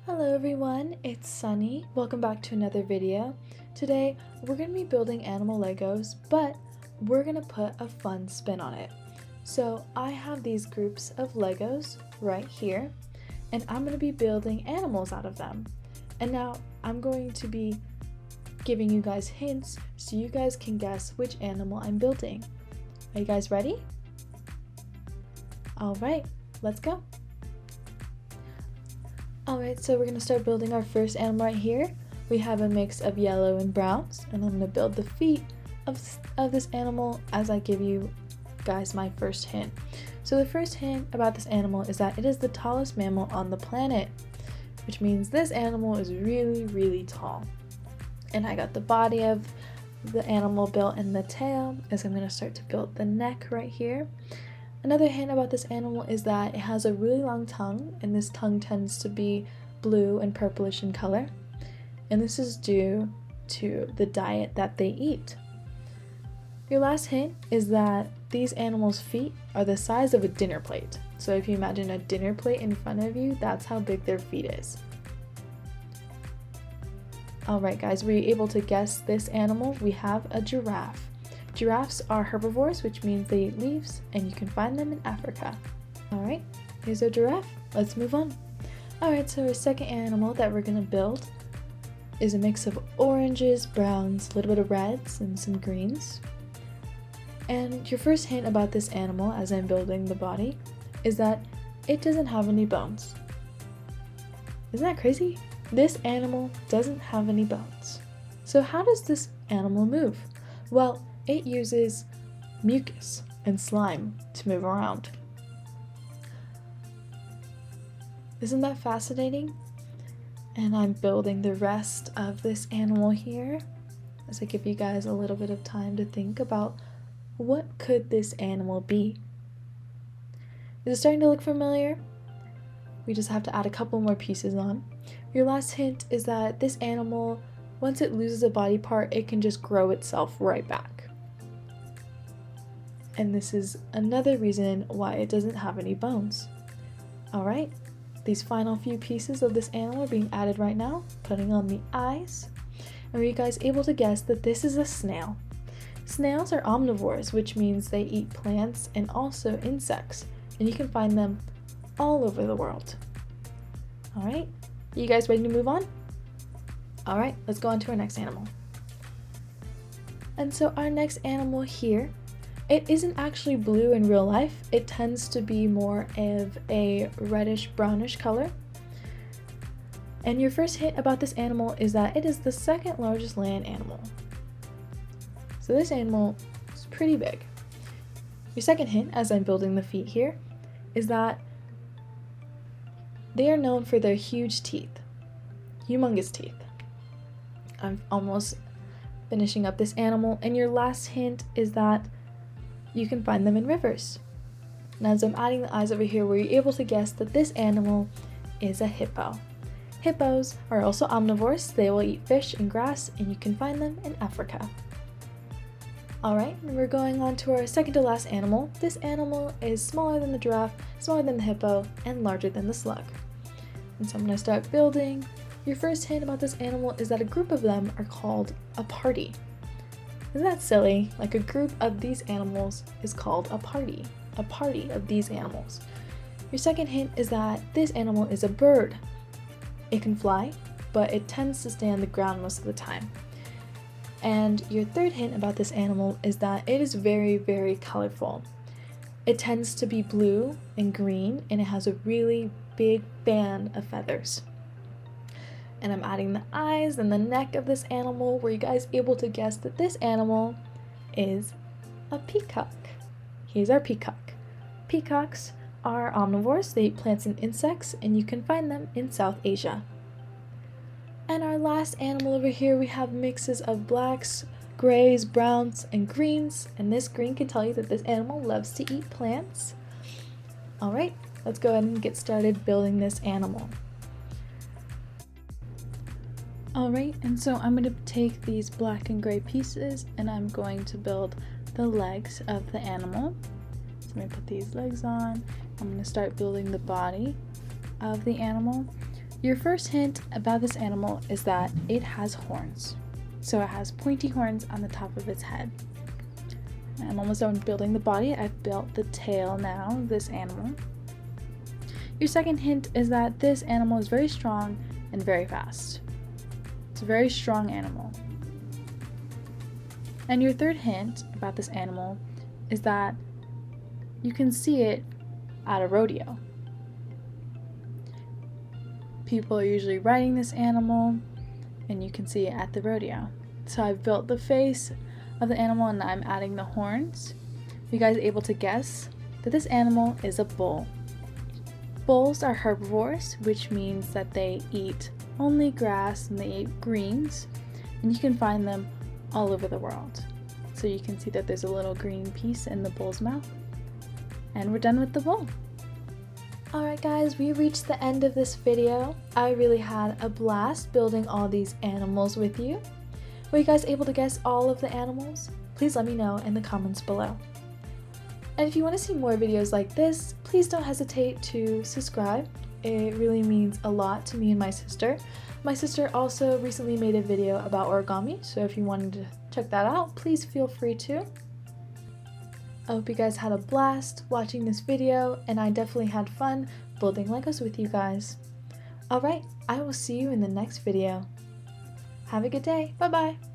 Hello everyone, it's Sunny. Welcome back to another video. Today we're going to be building animal Legos, but we're going to put a fun spin on it. So I have these groups of Legos right here, and I'm going to be building animals out of them. And now I'm going to be giving you guys hints so you guys can guess which animal I'm building. Are you guys ready? Alright, let's go. Alright, so we're going to start building our first animal right here. We have a mix of yellow and browns, and I'm going to build the feet of this animal as I give you guys my first hint. So the first hint about this animal is that it is the tallest mammal on the planet, which means this animal is really tall. And I got the body of the animal built and the tail, as I'm going to start to build the neck right here. Another hint about this animal is that it has a really long tongue, and this tongue tends to be blue and purplish in color. And this is due to the diet that they eat. Your last hint is that these animals' feet are the size of a dinner plate. So if you imagine a dinner plate in front of you, that's how big their feet is. Alright guys, were you able to guess this animal? We have a giraffe. Giraffes are herbivores, which means they eat leaves, and you can find them in Africa. Alright, here's our giraffe. Let's move on. Alright, so our second animal that we're going to build is a mix of oranges, browns, a little bit of reds, and some greens. And your first hint about this animal, as I'm building the body, is that it doesn't have any bones. Isn't that crazy? This animal doesn't have any bones. So how does this animal move? Well, it uses mucus and slime to move around. Isn't that fascinating? And I'm building the rest of this animal here as I give you guys a little bit of time to think about what could this animal be. Is it starting to look familiar? We just have to add a couple more pieces on. Your last hint is that this animal, once it loses a body part, it can just grow itself right back. And this is another reason why it doesn't have any bones. Alright, these final few pieces of this animal are being added right now, putting on the eyes. And were you guys able to guess that this is a snail? Snails are omnivores, which means they eat plants and also insects, and you can find them all over the world. Alright, you guys ready to move on? Alright, let's go on to our next animal. And so our next animal here, it isn't actually blue in real life. It tends to be more of a reddish brownish color. And your first hint about this animal is that it is the second largest land animal. So this animal is pretty big. Your second hint, as I'm building the feet here, is that they are known for their huge teeth, humongous teeth. I'm almost finishing up this animal, and your last hint is that you can find them in rivers. And as I'm adding the eyes over here, were you able to guess that this animal is a hippo? Hippos are also omnivores. They will eat fish and grass, and you can find them in Africa. Alright, and we're going on to our second to last animal. This animal is smaller than the giraffe, smaller than the hippo, and larger than the slug. And so I'm going to start building. Your first hint about this animal is that a group of them are called a party. Isn't that silly? Like, a group of these animals is called a party of these animals. Your second hint is that this animal is a bird. It can fly, but it tends to stay on the ground most of the time. And your third hint about this animal is that it is very colorful. It tends to be blue and green, and it has a really big band of feathers. And I'm adding the eyes and the neck of this animal. Were you guys able to guess that this animal is a peacock? Here's our peacock. Peacocks are omnivores. They eat plants and insects, and you can find them in South Asia. And our last animal over here, we have mixes of blacks, grays, browns, and greens. And this green can tell you that this animal loves to eat plants. Alright, let's go ahead and get started building this animal. Alright, and so I'm going to take these black and gray pieces, and I'm going to build the legs of the animal. So I'm going to put these legs on. I'm going to start building the body of the animal. Your first hint about this animal is that it has horns. So it has pointy horns on the top of its head. I'm almost done building the body. I've built the tail now of this animal. Your second hint is that this animal is very strong and very fast. It's a very strong animal. And your third hint about this animal is that you can see it at a rodeo. People are usually riding this animal, and you can see it at the rodeo. So I've built the face of the animal and I'm adding the horns. You guys able to guess that this animal is a bull? Bulls are herbivores, which means that they eat only grass and they eat greens, and you can find them all over the world. So you can see that there's a little green piece in the bull's mouth. And we're done with the bull. Alright guys, we reached the end of this video. I really had a blast building all these animals with you. Were you guys able to guess all of the animals? Please let me know in the comments below. And if you want to see more videos like this, please don't hesitate to subscribe. It really means a lot to me and my sister. My sister also recently made a video about origami, so if you wanted to check that out, please feel free to. I hope you guys had a blast watching this video, and I definitely had fun building Legos with you guys. Alright, I will see you in the next video. Have a good day. Bye bye.